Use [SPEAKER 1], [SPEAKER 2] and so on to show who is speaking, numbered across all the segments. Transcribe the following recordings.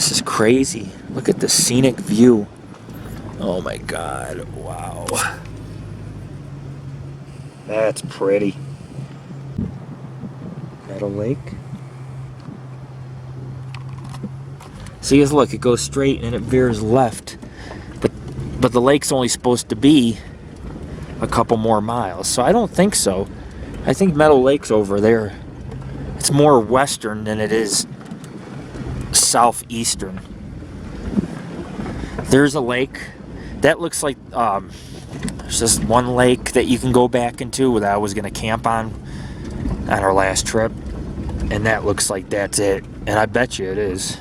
[SPEAKER 1] This is crazy. Look at the scenic view. Oh my God, wow. That's pretty. Meadow Lake. See, look, it goes straight and it veers left. But the lake's only supposed to be a couple more miles, so I don't think so. I think Meadow Lake's over there. It's more western than it is southeastern. There's a lake. That looks like, there's just one lake that you can go back into that I was going to camp on our last trip. And that looks like that's it. And I bet you it is.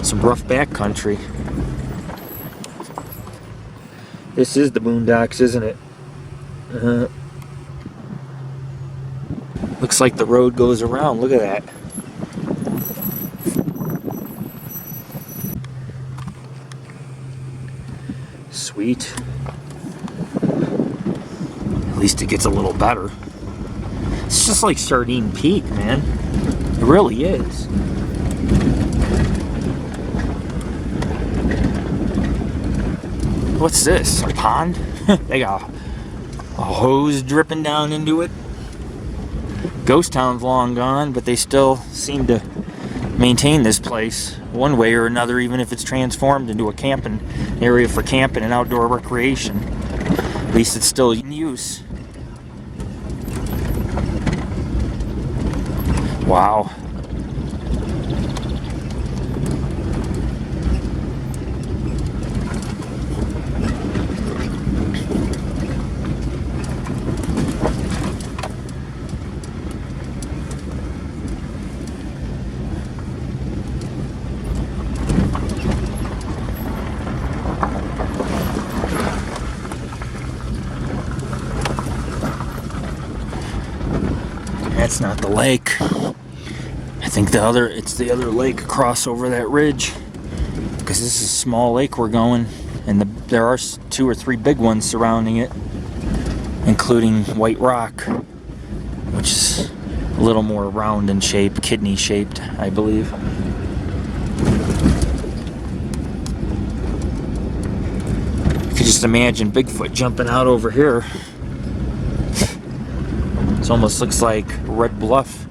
[SPEAKER 1] Some rough backcountry. This is the Boondocks, isn't it? Looks like the road goes around. Look at that. Sweet. At least it gets a little better. It's just like Sardine Peak, man. It really is. What's this? A pond? They got a hose dripping down into it. Ghost Town's long gone, but they still seem to maintain this place one way or another, even if it's transformed into a camping area for camping and outdoor recreation. At least it's still in use. Wow. That's not the lake. I think it's the other lake across over that ridge. Because this is a small lake we're going, and there are 2 or 3 big ones surrounding it, including White Rock, which is a little more round in shape, kidney shaped, I believe. You could just imagine Bigfoot jumping out over here. It almost looks like Red Bluff.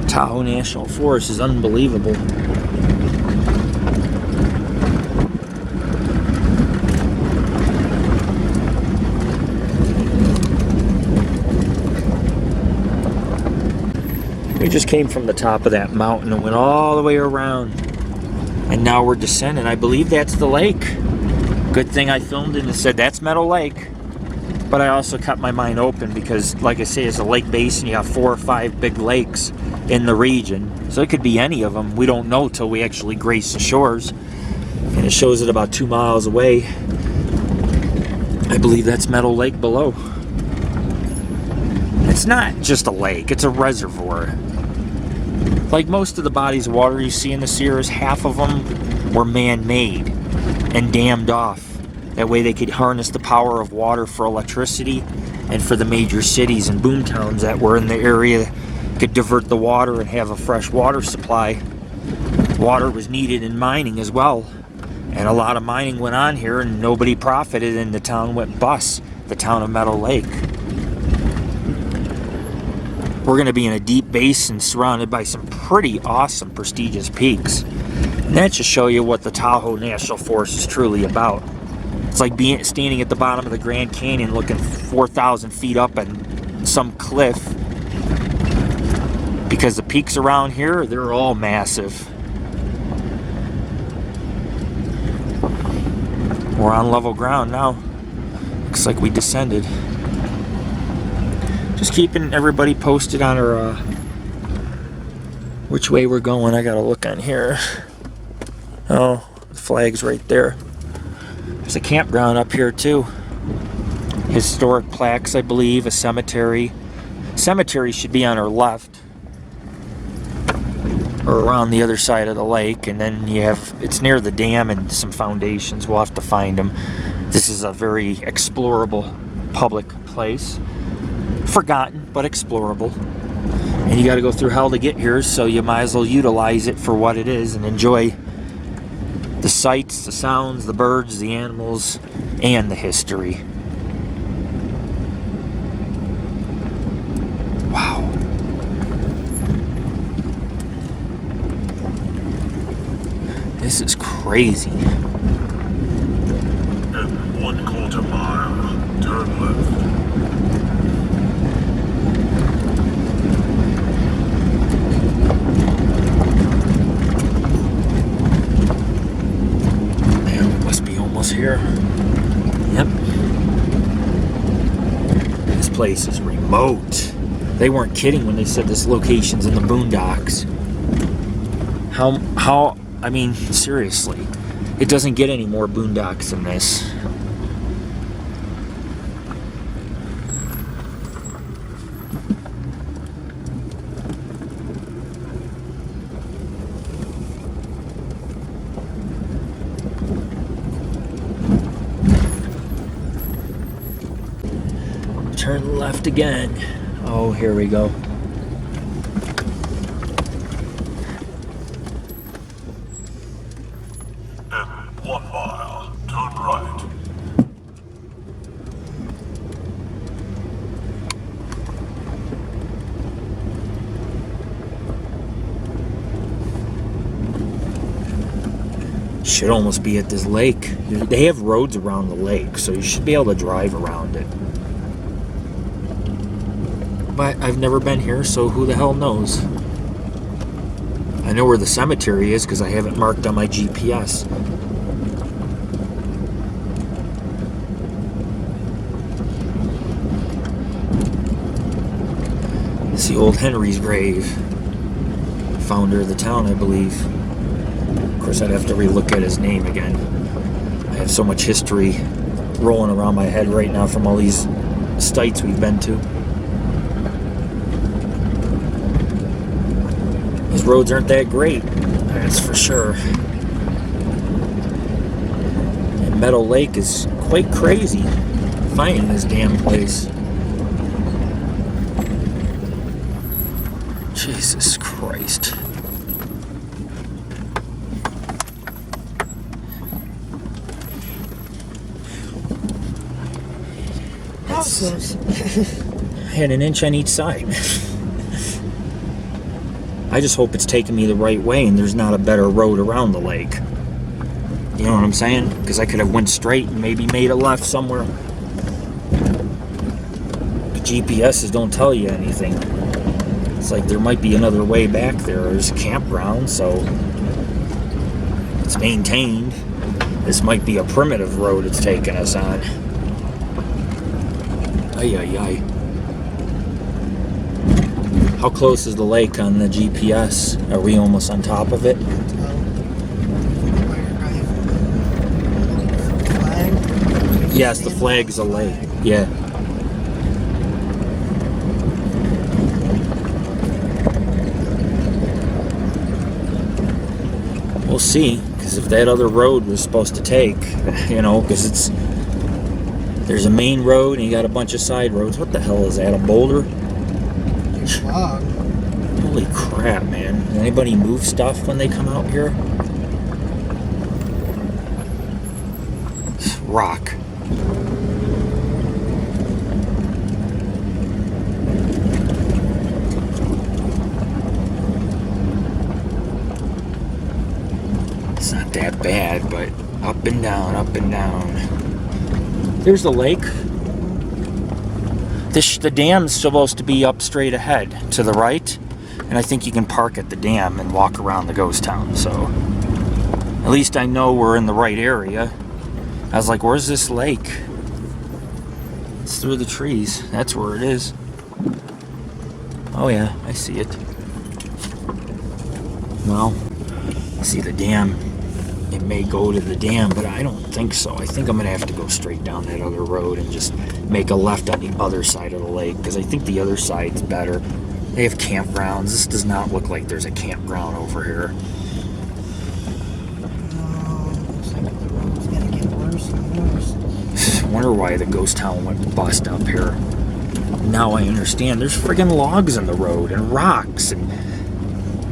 [SPEAKER 1] Tahoe National Forest is unbelievable. We just came from the top of that mountain and went all the way around. And now we're descending. I believe that's the lake. Good thing I filmed it and said that's Meadow Lake. But I also kept my mind open because, like I say, it's a lake basin. You have 4 or 5 big lakes in the region. So it could be any of them. We don't know till we actually grace the shores. And it shows it about 2 miles away. I believe that's Meadow Lake below. It's not just a lake. It's a reservoir. Like most of the bodies of water you see in the Sierras, half of them were man-made and dammed off. That way they could harness the power of water for electricity, and for the major cities and boom towns that were in the area could divert the water and have a fresh water supply. Water was needed in mining as well. And a lot of mining went on here and nobody profited and the town went bust, the town of Meadow Lake. We're going to be in a deep basin surrounded by some pretty awesome, prestigious peaks. And that should show you what the Tahoe National Forest is truly about. It's like standing at the bottom of the Grand Canyon looking 4,000 feet up at some cliff. Because the peaks around here, they're all massive. We're on level ground now. Looks like we descended. Just keeping everybody posted on our which way we're going. I gotta look on here. Oh, the flag's right there. There's a campground up here too. Historic plaques, I believe, a cemetery. Cemetery should be on our left. or around the other side of the lake, and then you have, it's near the dam and some foundations. We'll have to find them. This is a very explorable public place. Forgotten, but explorable. And you got to go through hell to get here, so you might as well utilize it for what it is and enjoy the sights, the sounds, the birds, the animals, and the history. Wow. This is crazy.
[SPEAKER 2] In 1/4 mile, turn left.
[SPEAKER 1] Here. Yep. This place is remote. They weren't kidding when they said this location's in the boondocks. How, I mean, seriously. It doesn't get any more boondocks than this. Turn left again. Oh, here we go.
[SPEAKER 2] In 1 mile, turn right.
[SPEAKER 1] Should almost be at this lake. They have roads around the lake, so you should be able to drive around it. But I've never been here, so who the hell knows? I know where the cemetery is because I have it marked on my GPS. It's the old Henry's grave. Founder of the town, I believe. Of course, I'd have to relook at his name again. I have so much history rolling around my head right now from all these sites we've been to. These roads aren't that great, that's for sure. And Meadow Lake is quite crazy finding this damn place. Jesus Christ. I had an inch on each side. I just hope it's taking me the right way and there's not a better road around the lake. You know what I'm saying? Because I could have went straight and maybe made a left somewhere. The GPSs don't tell you anything. It's like there might be another way back there. There's a campground, so it's maintained. This might be a primitive road it's taking us on. Ay, ay, ay. How close is the lake on the GPS? Are we almost on top of it? Yes, the flag's a lake. Yeah. We'll see, because if that other road was supposed to take, you know, because there's a main road and you got a bunch of side roads. What the hell is that, a boulder? Holy crap, man. Anybody move stuff when they come out here? It's rock. It's not that bad, but up and down, up and down. There's the lake. The dam's supposed to be up straight ahead to the right, and I think you can park at the dam and walk around the ghost town, so at least I know we're in the right area. I was like, where's this lake? It's through the trees. That's where it is. Oh yeah, I see it. Well, I see the dam. It may go to the dam, but I don't think so. I think I'm going to have to go straight down that other road and just make a left on the other side of the lake, because I think the other side's better. They have campgrounds. This does not look like there's a campground over here.
[SPEAKER 3] Looks like the road's gonna get worse and worse.
[SPEAKER 1] Wonder why the ghost town went bust up here. Now I understand. There's friggin' logs in the road and rocks and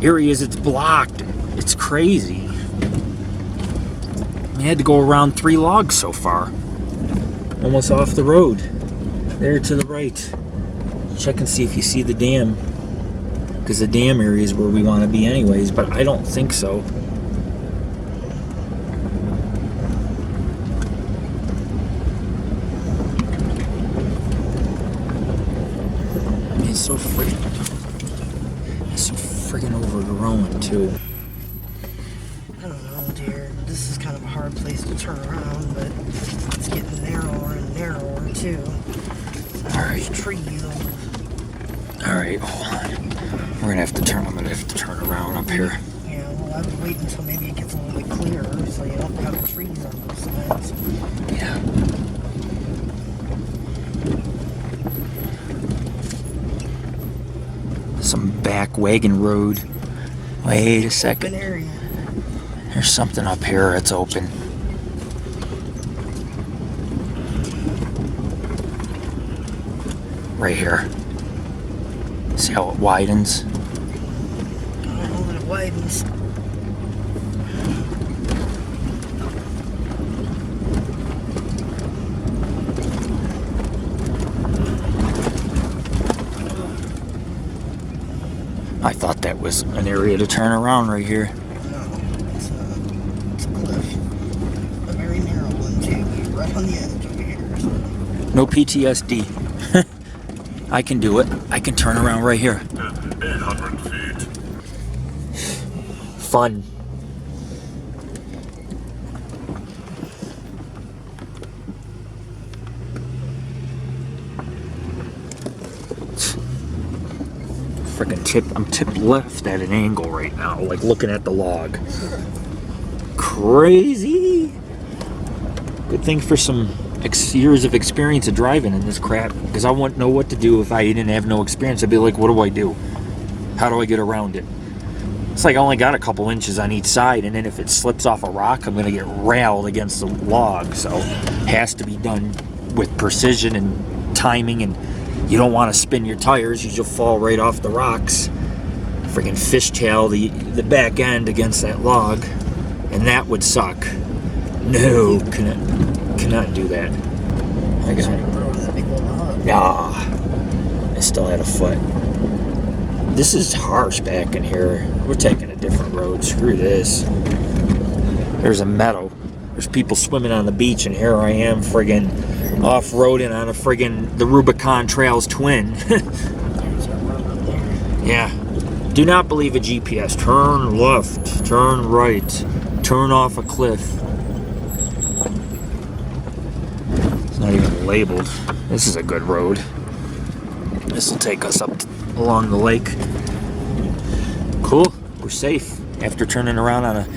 [SPEAKER 1] areas it's blocked. It's crazy. I had to go around 3 logs so far. Almost off the road. There to the right. Check and see if you see the dam. Because the dam area is where we want to be anyways, but I don't think so. It's so friggin' overgrown too.
[SPEAKER 3] I don't know, dear. This is kind of a hard place to turn around, but it's getting narrower and narrower too.
[SPEAKER 1] Alright.
[SPEAKER 3] There's trees over.
[SPEAKER 1] Alright, hold on. I'm gonna have to turn around up here.
[SPEAKER 3] Yeah, well, I would wait until maybe it gets a little bit clearer so you don't have the trees on both sides.
[SPEAKER 1] Yeah. Some back wagon road. Wait a
[SPEAKER 3] Open
[SPEAKER 1] second.
[SPEAKER 3] area.
[SPEAKER 1] There's something up here that's open. Right here. See how it widens?
[SPEAKER 3] Oh, and it widens.
[SPEAKER 1] I thought that was an area to turn around right here.
[SPEAKER 3] No, it's a cliff. A very narrow one too. You're right on the edge over here. So.
[SPEAKER 1] No PTSD. I can do it. I can turn around right here.
[SPEAKER 2] 800 feet.
[SPEAKER 1] Fun. Freaking I'm tipped left at an angle right now, like looking at the log. Crazy. Good thing for some years of experience of driving in this crap, because I wouldn't know what to do if I didn't have no experience. I'd be like, what do I do? How do I get around it? It's like I only got a couple inches on each side, and then if it slips off a rock, I'm gonna get railed against the log. So it has to be done with precision and timing, and you don't want to spin your tires, you'll fall right off the rocks. Freaking fishtail the back end against that log, and that would suck. No, cannot do that. I got it.
[SPEAKER 3] Throw that big old hug.
[SPEAKER 1] Nah, I still had a foot. This is harsh back in here. We're taking a different road. Screw this. There's a meadow. There's people swimming on the beach, and here I am friggin' off-roading on the Rubicon Trails twin. Yeah. Do not believe a GPS. Turn left, turn right, turn off a cliff. It's not even labeled. This is a good road. This will take us up along the lake. Cool. We're safe after turning around on a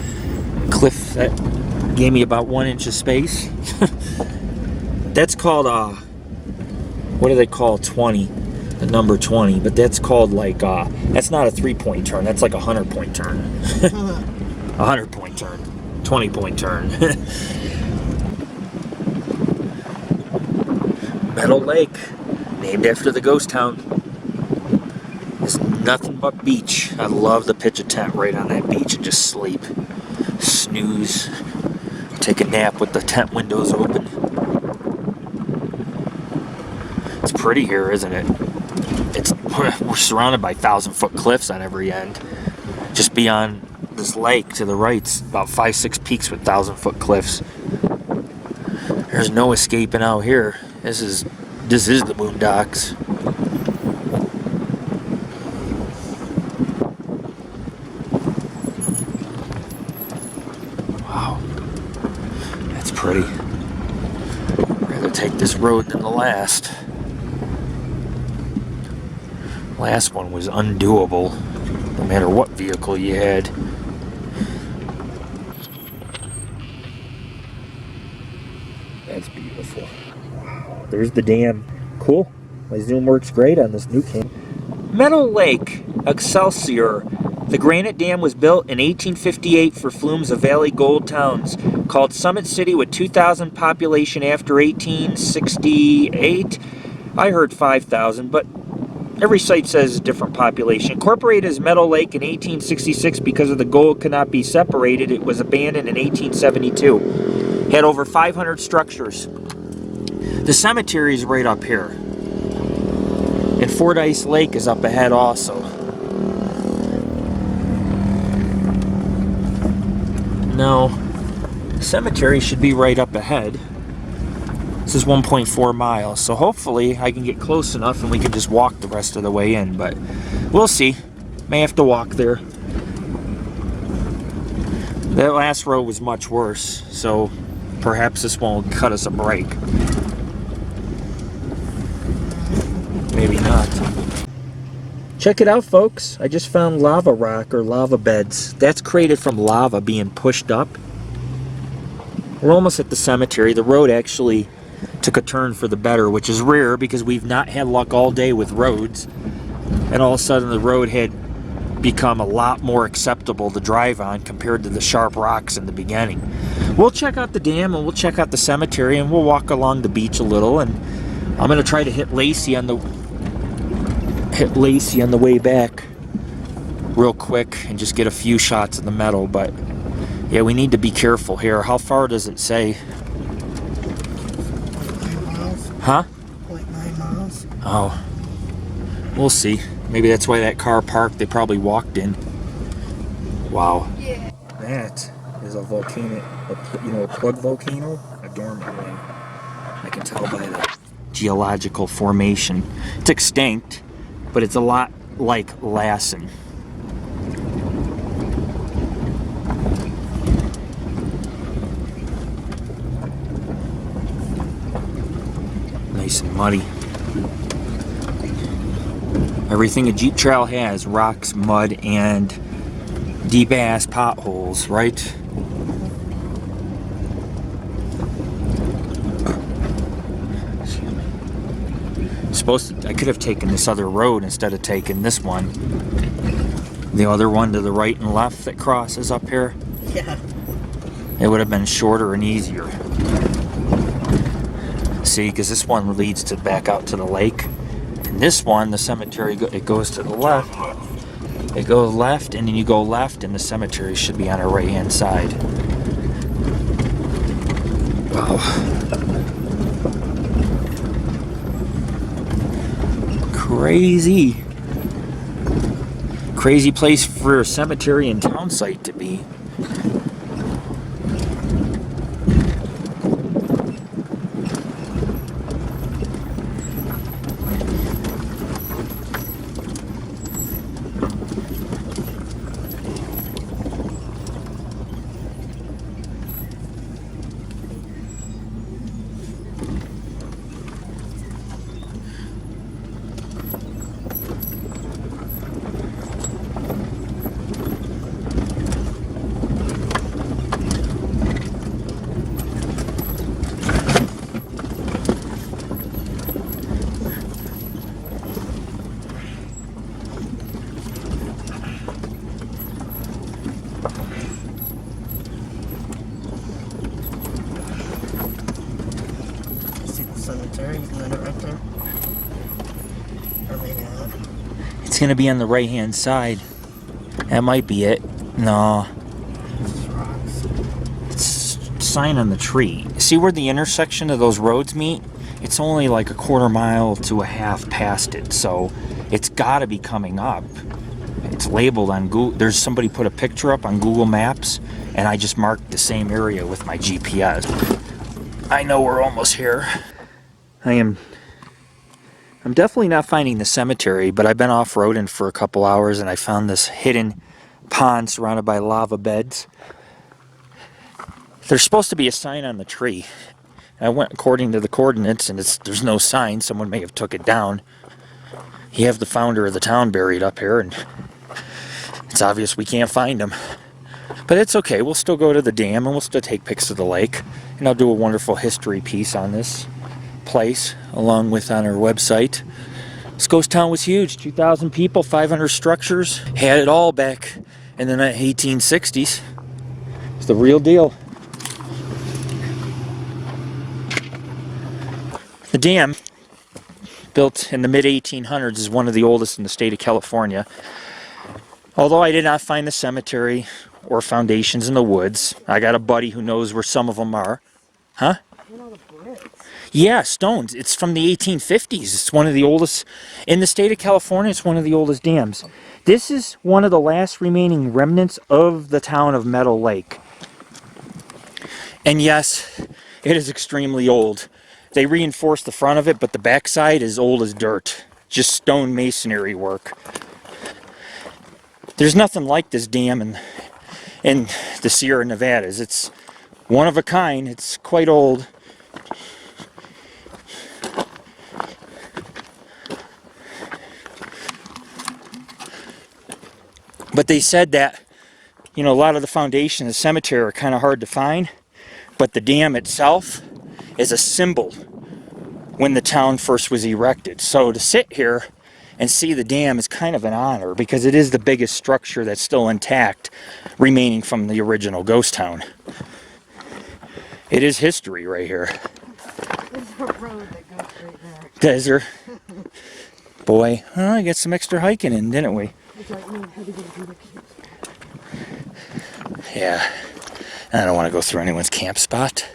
[SPEAKER 1] cliff that gave me about 1 inch of space. That's called what do they call 20? The number 20, but that's called like that's not a 3-point turn. That's like a 100-point turn. 100-point turn, 20-point turn. Meadow Lake, named after the ghost town. It's nothing but beach. I love to pitch a tent right on that beach and just sleep, snooze, take a nap with the tent windows open. It's pretty here, isn't it? We're surrounded by 1,000-foot cliffs on every end. Just beyond this lake to the right's about 5-6 peaks with 1,000-foot cliffs. There's no escaping out here. This is the boondocks. Wow, that's pretty. I'd rather take this road than the last. Last one was undoable, no matter what vehicle you had. That's beautiful. Wow, there's the dam. Cool. My zoom works great on this new cam. Meadow Lake, Excelsior. The granite dam was built in 1858 for flumes of Valley Gold towns. Called Summit City with 2,000 population after 1868. I heard 5,000, but every site says different population. Incorporated as Meadow Lake in 1866 because of the gold could not be separated. It was abandoned in 1872. Had over 500 structures. The cemetery is right up here. And Fordyce Lake is up ahead also. No, the cemetery should be right up ahead. This is 1.4 miles, so hopefully I can get close enough and we can just walk the rest of the way in, but we'll see. May have to walk there. That last road was much worse, so perhaps this one will cut us a break. Maybe not. Check it out, folks. I just found lava rock or lava beds. That's created from lava being pushed up. We're almost at the cemetery. The road actually took a turn for the better, which is rare because we've not had luck all day with roads. And all of a sudden the road had become a lot more acceptable to drive on compared to the sharp rocks in the beginning. We'll check out the dam and we'll check out the cemetery and we'll walk along the beach a little, and I'm going to try to hit Lacey on the way back real quick and just get a few shots of the meadow. But yeah, we need to be careful here. How far does it say?
[SPEAKER 3] 9 miles.
[SPEAKER 1] Huh?
[SPEAKER 3] 0.9 miles.
[SPEAKER 1] Oh, we'll see. Maybe that's why that car parked. They probably walked in. Wow.
[SPEAKER 3] Yeah.
[SPEAKER 1] That is a volcano, a plug volcano, a dormant one. I can tell by the geological formation. It's extinct, but it's a lot like Lassen. Nice and muddy. Everything a Jeep trail has: rocks, mud, and deep ass potholes, right? I could have taken this other road instead of taking this one. The other one to the right and left that crosses up here.
[SPEAKER 3] Yeah.
[SPEAKER 1] It would have been shorter and easier. See, because this one leads to back out to the lake. And this one, the cemetery, it goes to the left. It goes left, and then you go left, and the cemetery should be on our right-hand side. Wow. Crazy. Crazy place for a cemetery and town site to be.
[SPEAKER 3] Cemetery, isn't that it right there? Or maybe not.
[SPEAKER 1] It's gonna be on the right-hand side. That might be it. No.
[SPEAKER 3] Just rocks.
[SPEAKER 1] It's a sign on the tree. See where the intersection of those roads meet? It's only like a quarter mile to a half past it, so it's gotta be coming up. It's labeled on Google. There's somebody put a picture up on Google Maps, and I just marked the same area with my GPS. I know we're almost here. I'm definitely not finding the cemetery, but I've been off-roading for a couple hours and I found this hidden pond surrounded by lava beds. There's supposed to be a sign on the tree. I went according to the coordinates and there's no sign. Someone may have took it down. You have the founder of the town buried up here and it's obvious we can't find him. But it's okay. We'll still go to the dam and we'll still take pics of the lake. And I'll do a wonderful history piece on this place along with on our website. This ghost town was huge. 2,000 people, 500 structures. Had it all back in the 1860s. It's the real deal. The dam, built in the mid-1800s, is one of the oldest in the state of California. Although I did not find the cemetery or foundations in the woods. I got a buddy who knows where some of them are. Huh? Yeah, stones. It's from the 1850s. It's one of the oldest in the state of California. It's one of the oldest dams. This is one of the last remaining remnants of the town of Meadow Lake. And yes, it is extremely old. They reinforced the front of it, but the backside is old as dirt. Just stone masonry work. There's nothing like this dam in the Sierra Nevadas. It's one of a kind. It's quite old. But they said that, you know, a lot of the foundation of the cemetery are kind of hard to find, but the dam itself is a symbol when the town first was erected. So to sit here and see the dam is kind of an honor, because it is the biggest structure that's still intact remaining from the original ghost town. It is history right here.
[SPEAKER 3] There's a road that goes right there.
[SPEAKER 1] Does there? Boy, well, I got some extra hiking in, didn't we? Yeah. I don't want to go through anyone's camp spot.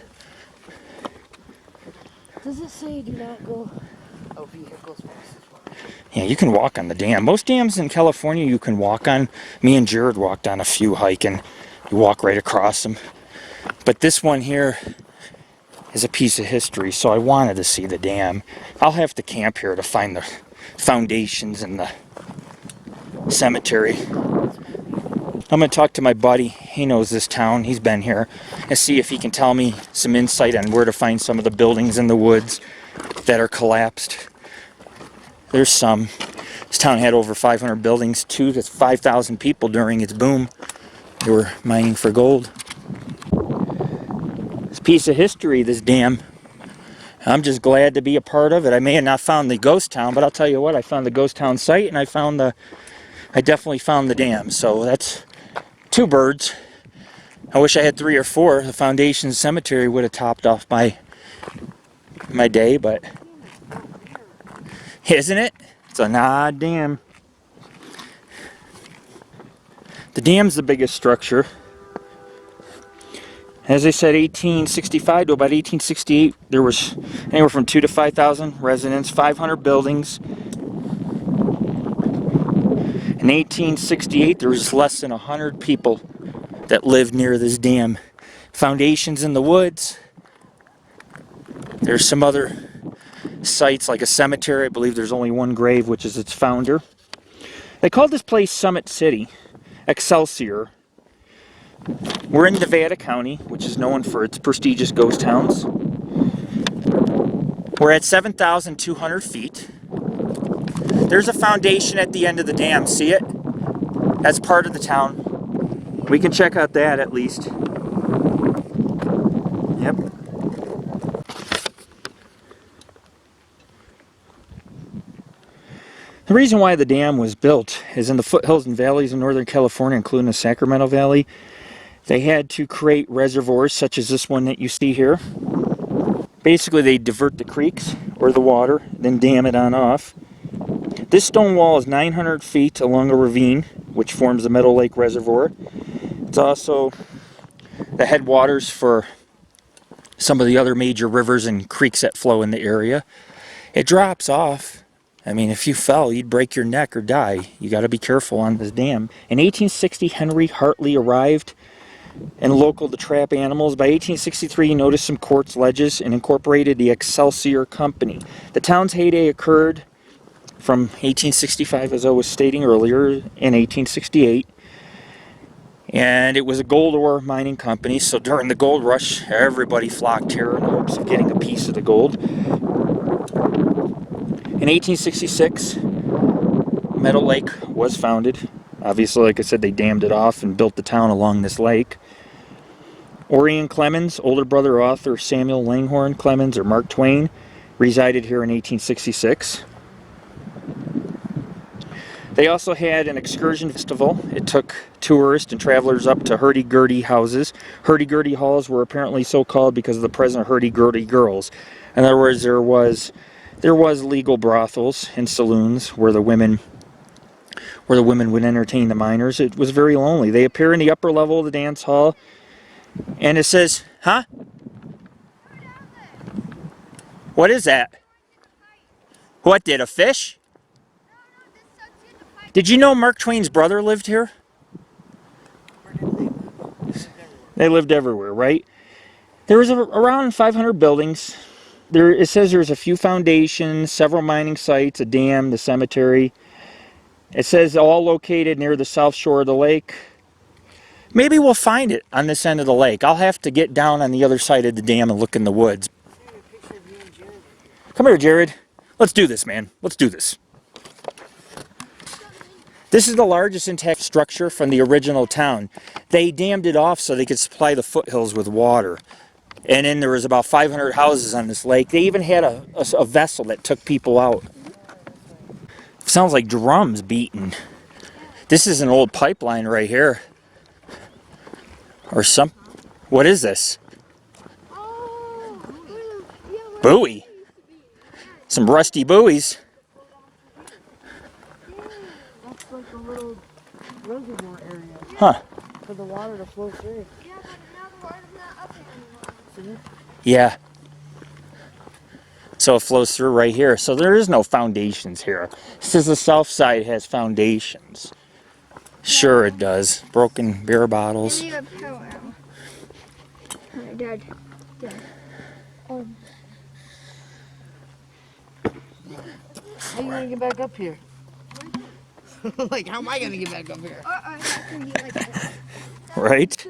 [SPEAKER 3] Does it say do not go? Oh, vehicles.
[SPEAKER 1] Yeah, you can walk on the dam. Most dams in California you can walk on. Me and Jared walked on a few hiking. You walk right across them. But this one here is a piece of history, so I wanted to see the dam. I'll have to camp here to find the foundations and the cemetery. I'm going to talk to my buddy. He knows this town. He's been here. And see if he can tell me some insight on where to find some of the buildings in the woods that are collapsed. There's some. This town had over 500 buildings, 2,000 to 5,000 people during its boom. They were mining for gold. This piece of history, this dam. I'm just glad to be a part of it. I may have not found the ghost town, but I'll tell you what, I found the ghost town site, and I definitely found the dam. So that's 2 birds. I wish I had 3 or 4. The foundation cemetery would have topped off my day, but isn't it? It's an odd dam. The dam's the biggest structure. As I said, 1865 to about 1868, there was anywhere from 2,000 to 5,000 residents, 500 buildings. In 1868, there was less than 100 people that lived near this dam. Foundations in the woods. There's some other sites like a cemetery. I believe there's only one grave, which is its founder. They called this place Summit City, Excelsior. We're in Nevada County, which is known for its prestigious ghost towns. We're at 7,200 feet. There's a foundation at the end of the dam. See it? That's part of the town. We can check out that at least. Yep. The reason why the dam was built is in the foothills and valleys in Northern California, including the Sacramento Valley. They had to create reservoirs such as this one that you see here. Basically, they divert the creeks or the water, then dam it on off. This stone wall is 900 feet along a ravine, which forms the Meadow Lake Reservoir. It's also the headwaters for some of the other major rivers and creeks that flow in the area. It drops off. I mean, if you fell, you'd break your neck or die. You got to be careful on this dam. In 1860, Henry Hartley arrived and local to trap animals. By 1863, he noticed some quartz ledges and incorporated the Excelsior Company. The town's heyday occurred from 1865, as I was stating earlier, in 1868. And it was a gold ore mining company, so during the gold rush, everybody flocked here in hopes of getting a piece of the gold. In 1866, Meadow Lake was founded. Obviously, like I said, they dammed it off and built the town along this lake. Orion Clemens, older brother author Samuel Langhorne Clemens, or Mark Twain, resided here in 1866. They also had an excursion festival. It took tourists and travelers up to hurdy-gurdy houses. Hurdy-gurdy halls were apparently so called because of the presence of hurdy-gurdy girls. In other words, there was legal brothels and saloons where the women would entertain the minors. It was very lonely. They appear in the upper level of the dance hall, and it says, "Huh? What is that? What did, a fish? Did you know Mark Twain's brother lived here?" They lived everywhere, right? There was around 500 buildings. It says there's a few foundations, several mining sites, a dam, the cemetery. It says all located near the south shore of the lake. Maybe we'll find it on this end of the lake. I'll have to get down on the other side of the dam and look in the woods. Come here, Jared. Let's do this, man. Let's do this. This is the largest intact structure from the original town. They dammed it off so they could supply the foothills with water. And then there was about 500 houses on this lake. They even had a vessel that took people out. Sounds like drums beating. This is an old pipeline right here. Or some... What is this? Buoy. Some rusty buoys.
[SPEAKER 3] That's like a little reservoir area.
[SPEAKER 1] Huh.
[SPEAKER 3] For the water to flow through.
[SPEAKER 4] Yeah, but now the water's not up anymore.
[SPEAKER 1] Yeah. So it flows through right here. So there is no foundations here. It says the south side has foundations. Sure it does. Broken beer bottles.
[SPEAKER 4] I need a pillow. Alright, Dad. Dad. Oh.
[SPEAKER 3] How are you gonna get back up here? Like, how am I gonna get back up here?
[SPEAKER 4] I have to be like that.
[SPEAKER 1] Right?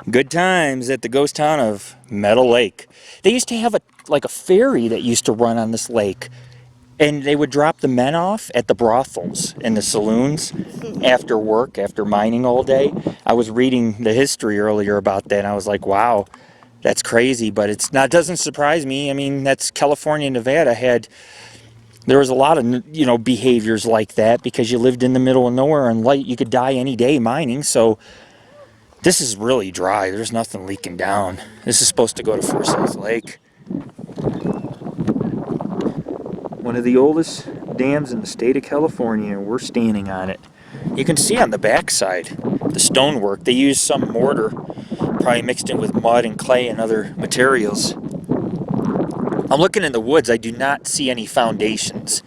[SPEAKER 1] Good times at the ghost town of Meadow Lake. They used to have a ferry that used to run on this lake. And they would drop the men off at the brothels and the saloons after work, after mining all day. I was reading the history earlier about that, and I was like, wow, that's crazy. But it doesn't surprise me. I mean, that's California and Nevada there was a lot of, behaviors like that because you lived in the middle of nowhere and you could die any day mining. So this is really dry. There's nothing leaking down. This is supposed to go to Forsyth Lake. One of the oldest dams in the state of California, and we're standing on it. You can see on the backside the stonework. They used some mortar, probably mixed in with mud and clay and other materials. I'm looking in the woods. I do not see any foundations.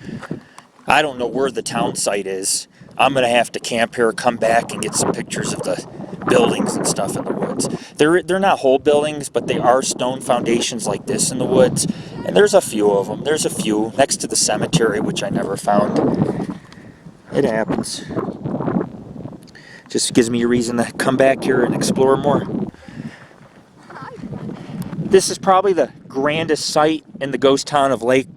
[SPEAKER 1] I don't know where the town site is. I'm going to have to camp here, come back, and get some pictures of the buildings and stuff in the woods. They're not whole buildings, but they are stone foundations like this in the woods. And there's a few of them. There's a few next to the cemetery, which I never found. It happens. Just gives me a reason to come back here and explore more. This is probably the grandest site in the ghost town of Lake.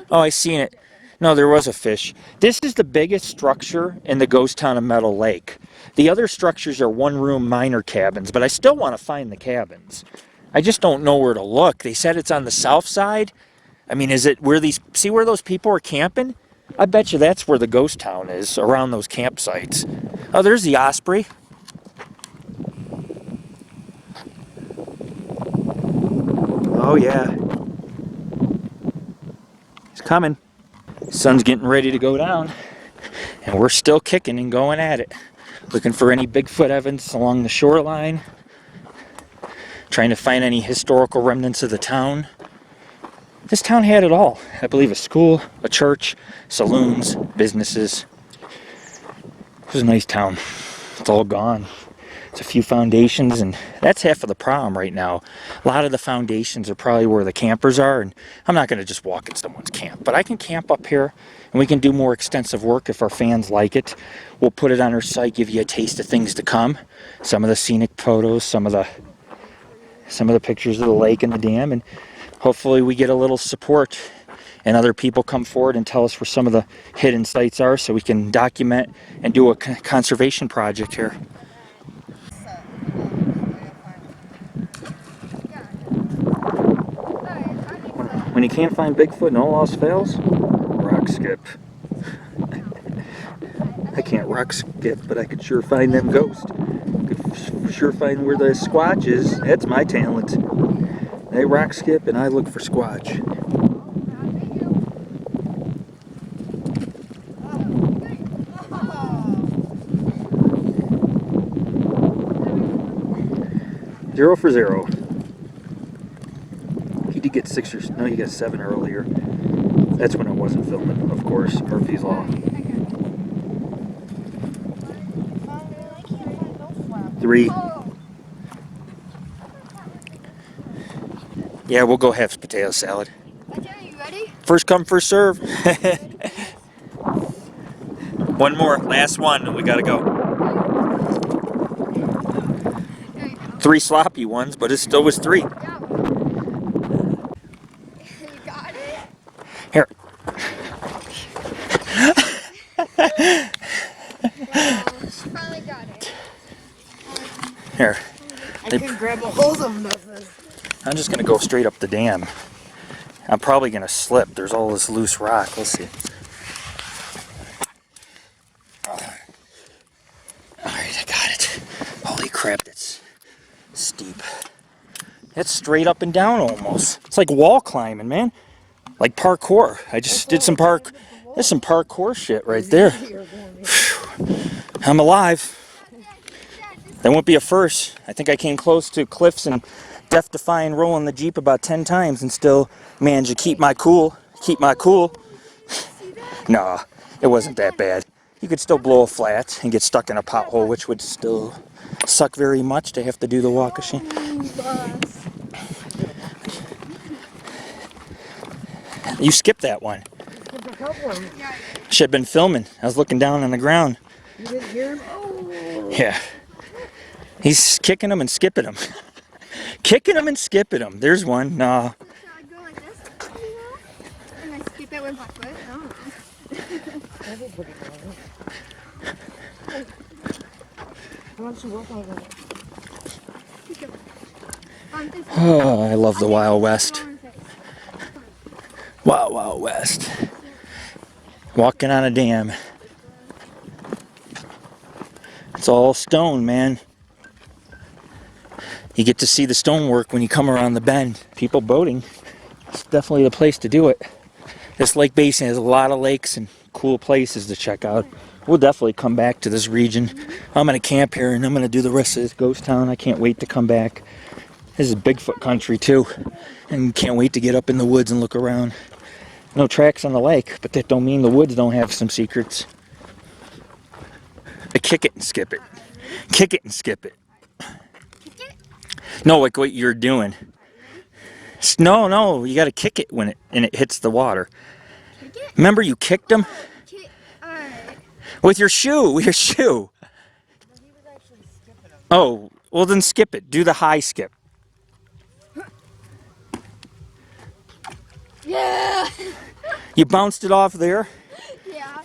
[SPEAKER 1] Oh, I seen it. No, there was a fish. This is the biggest structure in the ghost town of Meadow Lake. The other structures are one-room miner cabins, but I still want to find the cabins. I just don't know where to look. They said it's on the south side. I mean, is it where see where those people are camping? I bet you that's where the ghost town is, around those campsites. Oh, there's the Osprey. Oh, yeah. He's coming. Sun's getting ready to go down, and we're still kicking and going at it. Looking for any Bigfoot evidence along the shoreline. Trying to find any historical remnants of the town. This town had it all. I believe a school, a church, saloons, businesses. It was a nice town. It's all gone. It's a few foundations, and that's half of the problem right now. A lot of the foundations are probably where the campers are, and I'm not going to just walk in someone's camp, but I can camp up here, and we can do more extensive work if our fans like it. We'll put it on our site, give you a taste of things to come. Some of the scenic photos, some of the pictures of the lake and the dam, and hopefully we get a little support and other people come forward and tell us where some of the hidden sites are so we can document and do a conservation project here. When you can't find Bigfoot and all else fails, rock skip. I can't rock skip, but I could sure find them ghosts. Could sure find where the squatch is. That's my talent. They rock skip and I look for squatch. Zero for zero. He did get 6 or no, he got 7 earlier. That's when I wasn't filming, of course. Murphy's Law. 3. Yeah, we'll go have potato salad.
[SPEAKER 4] Okay, you ready?
[SPEAKER 1] First come, first serve. One more, last one, and we gotta go.
[SPEAKER 4] There you go.
[SPEAKER 1] 3 sloppy ones, but it still was 3.
[SPEAKER 4] Yeah. You got it?
[SPEAKER 1] Here.
[SPEAKER 4] She finally got it.
[SPEAKER 1] Here.
[SPEAKER 3] I couldn't grab a hold of nothing.
[SPEAKER 1] I'm just gonna go straight up the dam. I'm probably gonna slip. There's all this loose rock. Let's see. Alright, I got it. Holy crap, that's steep. It's straight up and down almost. It's like wall climbing, man. Like parkour. I just did some there's some parkour shit right there. I'm alive. That won't be a first. I think I came close to cliffs and death-defying rolling the Jeep about 10 times and still managed to keep my cool. Keep my cool. Nah, it wasn't that bad. You could still blow a flat and get stuck in a pothole, which would still suck very much to have to do the walk of shame. You skipped that one. Should have been filming. I was looking down on the ground.
[SPEAKER 3] You didn't hear him? Oh.
[SPEAKER 1] Yeah. He's kicking them and skipping them. Kicking them and skipping them. There's one. Nah.
[SPEAKER 4] Should I go like this? And I skip it with my foot? I don't know.
[SPEAKER 3] Everybody does. Why don't you work on it?
[SPEAKER 1] Oh, I love the Wild West. Wild, Wild West. Walking on a dam. It's all stone, man. You get to see the stonework when you come around the bend. People boating. It's definitely the place to do it. This lake basin has a lot of lakes and cool places to check out. We'll definitely come back to this region. I'm going to camp here and I'm going to do the rest of this ghost town. I can't wait to come back. This is Bigfoot country too. And can't wait to get up in the woods and look around. No tracks on the lake, but that don't mean the woods don't have some secrets. Kick it and skip it. Kick it and skip it. No, like what you're doing. No, you got to kick it when it hits the water. Remember you kicked them?
[SPEAKER 4] Alright.
[SPEAKER 1] With your shoe, Oh, well then skip it. Do the high skip.
[SPEAKER 4] Yeah.
[SPEAKER 1] You bounced it off there?
[SPEAKER 4] Yeah.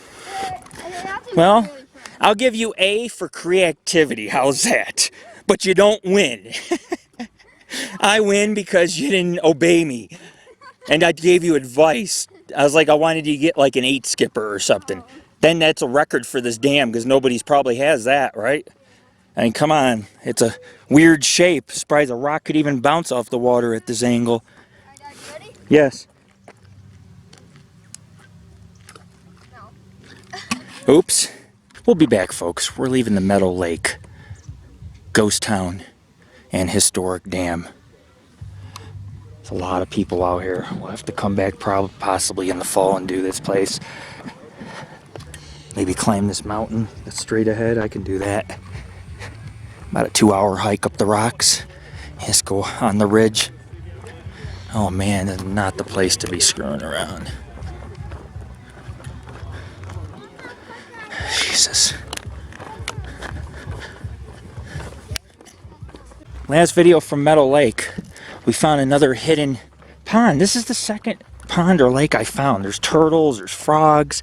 [SPEAKER 1] Well, I'll give you A for creativity. How's that? But you don't win. I win because you didn't obey me. And I gave you advice. I was like, I wanted you to get like an 8 skipper or something. Then that's a record for this dam because nobody's probably has that, right? I mean, come on. It's a weird shape. Surprised a rock could even bounce off the water at this angle.
[SPEAKER 4] Ready?
[SPEAKER 1] Yes.
[SPEAKER 4] No.
[SPEAKER 1] Oops. We'll be back, folks. We're leaving the Meadow Lake, ghost town, and historic dam. There's a lot of people out here. We'll have to come back possibly in the fall and do this place. Maybe climb this mountain that's straight ahead. I can do that. About a 2-hour hike up the rocks. Just go on the ridge. Oh man, this is not the place to be screwing around. Jesus. Last video from Meadow Lake. We found another hidden pond. This is the second pond or lake I found. There's turtles, there's frogs.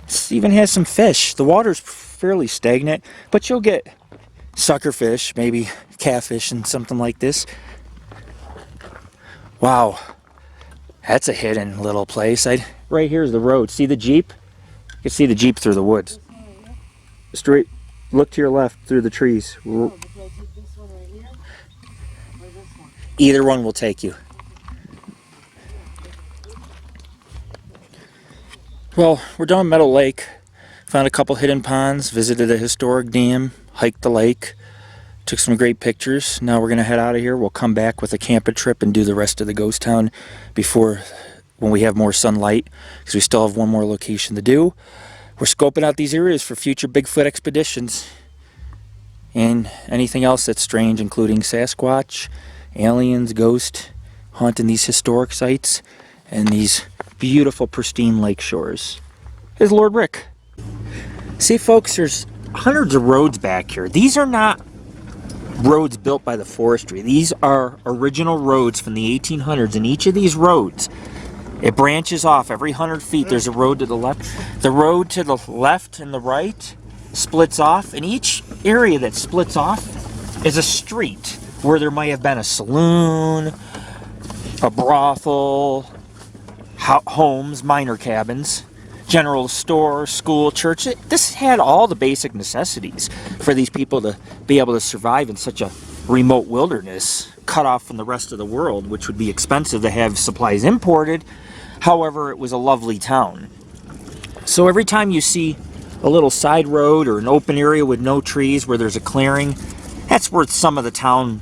[SPEAKER 1] This even has some fish. The water's fairly stagnant, but you'll get suckerfish, maybe catfish and something like this. Wow. That's a hidden little place. Right here's the road. See the Jeep? You can see the Jeep through the woods. straight. Look to your left through the trees.
[SPEAKER 3] Oh, but can I take this one right here? Or this one?
[SPEAKER 1] Either one will take you. Well, we're down Meadow Lake. Found a couple hidden ponds, visited a historic dam, hiked the lake, took some great pictures. Now we're going to head out of here. We'll come back with a camping trip and do the rest of the ghost town before, when we have more sunlight, because we still have one more location to do. We're scoping out these areas for future Bigfoot expeditions and anything else that's strange, including Sasquatch, aliens, ghosts, haunting these historic sites and these beautiful, pristine lake shores. Here's Lord Rick. See, folks, there's hundreds of roads back here. These are not roads built by the forestry. These are original roads from the 1800s, and each of these roads, it branches off. Every 100 feet, there's a road to the left. The road to the left and the right splits off, and each area that splits off is a street where there might have been a saloon, a brothel, homes, minor cabins, general store, school, church. This had all the basic necessities for these people to be able to survive in such a remote wilderness, cut off from the rest of the world, which would be expensive to have supplies imported. However, it was a lovely town. So every time you see a little side road or an open area with no trees where there's a clearing, that's where some of the town,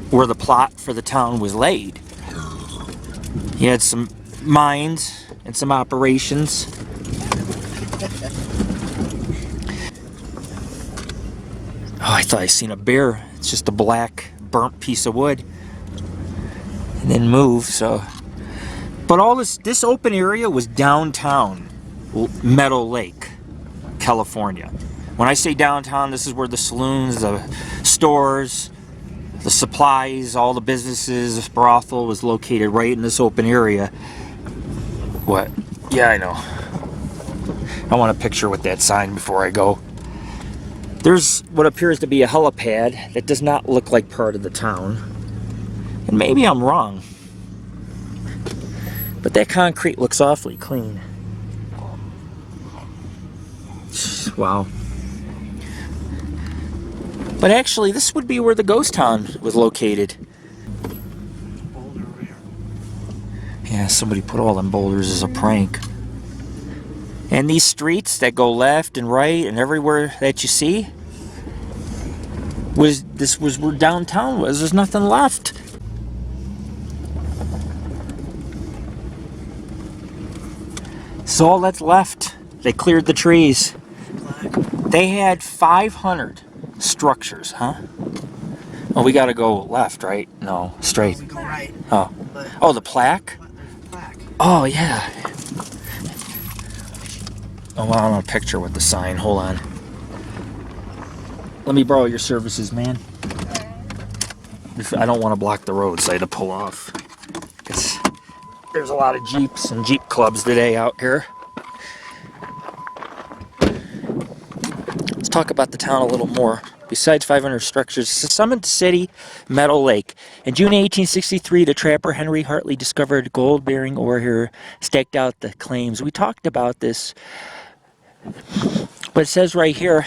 [SPEAKER 1] where the plot for the town was laid. You had some mines and some operations. Oh, I thought I seen a bear. It's just a black burnt piece of wood. And then move, so. But all this open area was downtown Meadow Lake, California. When I say downtown, this is where the saloons, the stores, the supplies, all the businesses, this brothel was located right in this open area. What? Yeah, I know. I want a picture with that sign before I go. There's what appears to be a helipad that does not look like part of the town. And maybe I'm wrong. But that concrete looks awfully clean. Wow. But actually, this would be where the ghost town was located. Yeah, somebody put all them boulders as a prank. And these streets that go left and right and everywhere that you see, this was where downtown was. There's nothing left. So all that's left. They cleared the trees. They had 500 structures, huh? Oh, we gotta go left, right? No, straight.
[SPEAKER 3] We go right.
[SPEAKER 1] Oh. Oh, the plaque?
[SPEAKER 3] There's a plaque.
[SPEAKER 1] Oh, yeah. Oh, I want a picture with the sign. Hold on. Let me borrow your services, man. I don't want to block the road, so I had to pull off. There's a lot of Jeeps and Jeep clubs today out here. Let's talk about the town a little more. Besides 500 structures, Summit City, Meadow Lake. In June 1863, the trapper Henry Hartley discovered gold-bearing ore here, staked out the claims. We talked about this, but it says right here,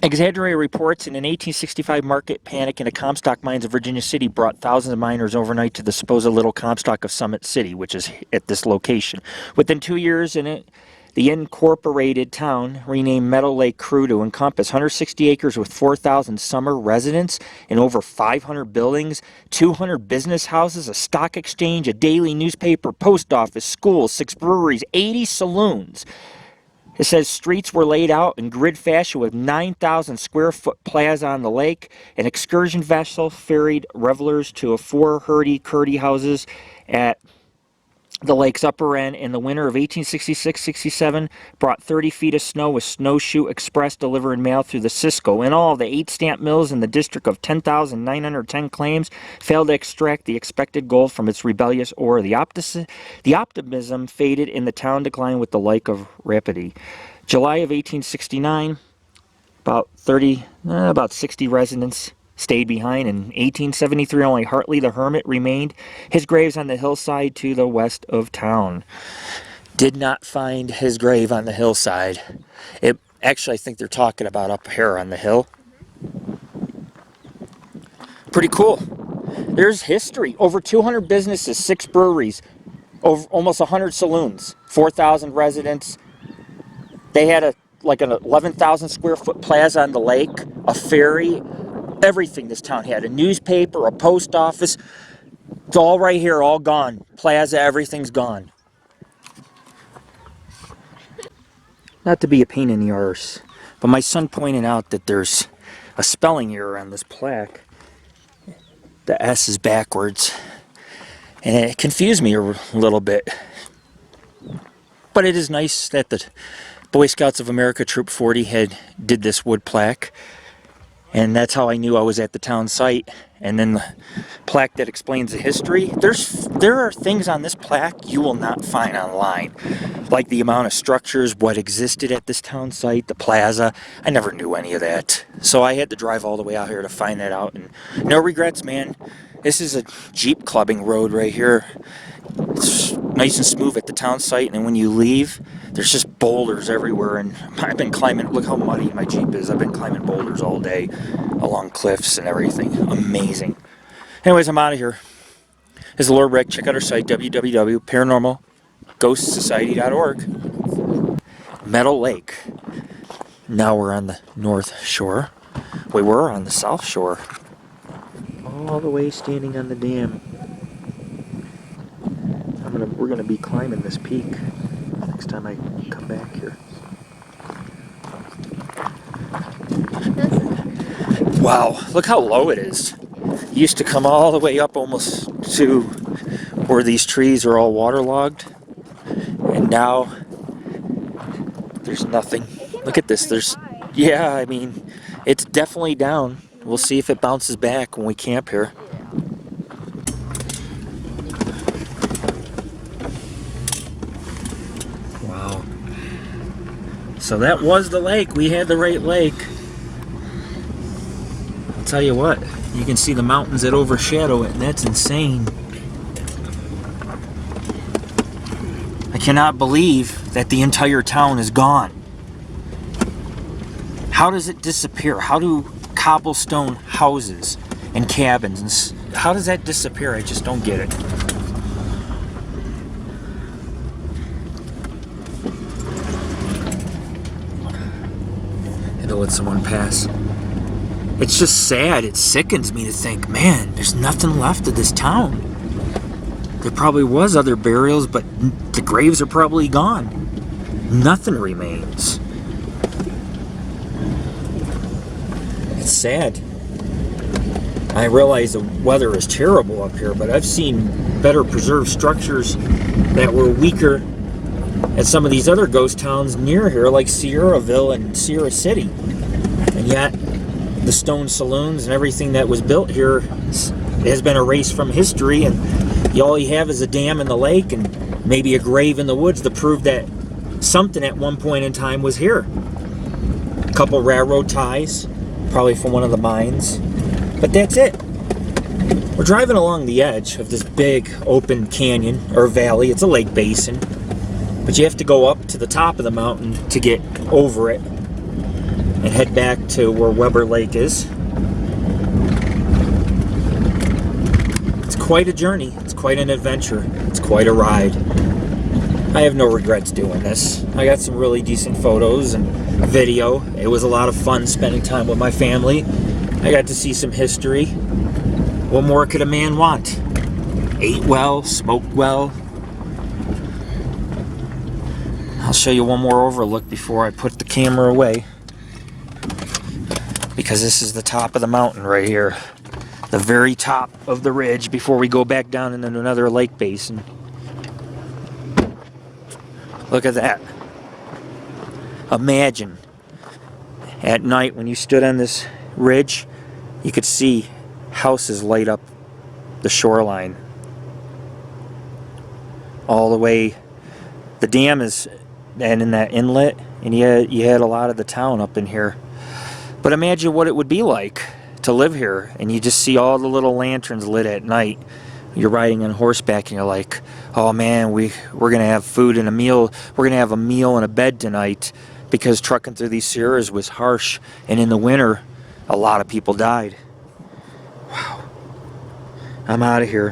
[SPEAKER 1] exaggerated reports in an 1865 market panic in the Comstock mines of Virginia City brought thousands of miners overnight to the supposed little Comstock of Summit City, which is at this location. Within 2 years, the incorporated town, renamed Meadow Lake, grew to encompass 160 acres with 4,000 summer residents and over 500 buildings, 200 business houses, a stock exchange, a daily newspaper, post office, schools, 6 breweries, 80 saloons. It says streets were laid out in grid fashion with 9,000 square foot plaza on the lake. An excursion vessel ferried revelers to 4 hurdy-curdy houses at the lake's upper end. In the winter of 1866-67, brought 30 feet of snow with Snowshoe Express delivering mail through the Cisco. In all, the 8 stamp mills in the district of 10,910 claims failed to extract the expected gold from its rebellious ore. The optimism faded and the town declined with the like of rapidity. July of 1869, about 60 residents stayed behind. In 1873, only Hartley the Hermit remained. His grave's on the hillside to the west of town. Did not find his grave on the hillside. Actually, I think they're talking about up here on the hill. Pretty cool. There's history. Over 200 businesses, 6 breweries, over almost 100 saloons, 4,000 residents. They had an 11,000 square foot plaza on the lake, a ferry, everything this town had. A newspaper, a post office. It's all right here, all gone. Plaza, everything's gone. Not to be a pain in the arse, but my son pointed out that there's a spelling error on this plaque. The S is backwards, and it confused me a little bit. But it is nice that the Boy Scouts of America Troop 40 did this wood plaque, and that's how I knew I was at the town site. And then the plaque that explains the history. There are things on this plaque you will not find online, like the amount of structures, what existed at this town site, the plaza. I never knew any of that, so I had to drive all the way out here to find that out. And no regrets, man. This is a Jeep clubbing road right here. It's nice and smooth at the town site, and then when you leave, there's just boulders everywhere. And I've been climbing. Look how muddy my Jeep is. I've been climbing boulders all day along cliffs and everything. Amazing. Anyways, I'm out of here. This is Lord Rick. Check out our site, www.paranormalghostsociety.org. Meadow Lake. Now we're on the north shore. We were on the south shore. All the way standing on the dam. We're gonna be climbing this peak next time I come back here. Wow, look how low it is. It used to come all the way up almost to where these trees are all waterlogged, and now there's nothing. Look at this. Yeah, I mean, it's definitely down. We'll see if it bounces back when we camp here. Wow. So that was the lake. We had the right lake. I'll tell you what, you can see the mountains that overshadow it, and that's insane. I cannot believe that the entire town is gone. How does it disappear? How do cobblestone houses and cabins, and how does that disappear? I just don't get it. Had to let someone pass. It's just sad. It sickens me to think, man, there's nothing left of this town. There probably was other burials, but the graves are probably gone. Nothing remains. It's sad. I realize the weather is terrible up here, but I've seen better preserved structures that were weaker at some of these other ghost towns near here, like Sierraville and Sierra City. And yet, the stone saloons and everything that was built here has been erased from history, and all you have is a dam in the lake and maybe a grave in the woods to prove that something at one point in time was here. A couple railroad ties, probably from one of the mines, but that's it. We're driving along the edge of this big open canyon or valley. It's a lake basin, but you have to go up to the top of the mountain to get over it and head back to where Weber Lake is. It's quite a journey. It's quite an adventure. It's quite a ride. I have no regrets doing this. I got some really decent photos and video. It was a lot of fun spending time with my family. I got to see some history. What more could a man want? Ate well, smoked well. I'll show you one more overlook before I put the camera away, because this is the top of the mountain right here. The very top of the ridge before we go back down into another lake basin. Look at that. Imagine at night when you stood on this ridge, you could see houses light up the shoreline all the way. The dam is and in that inlet, and you had a lot of the town up in here. But imagine what it would be like to live here, and you just see all the little lanterns lit at night. You're riding on horseback, and you're like, oh man, we're gonna have food and a meal. We're gonna have a meal and a bed tonight. because trucking through these Sierras was harsh, and in the winter, a lot of people died. Wow. I'm out of here.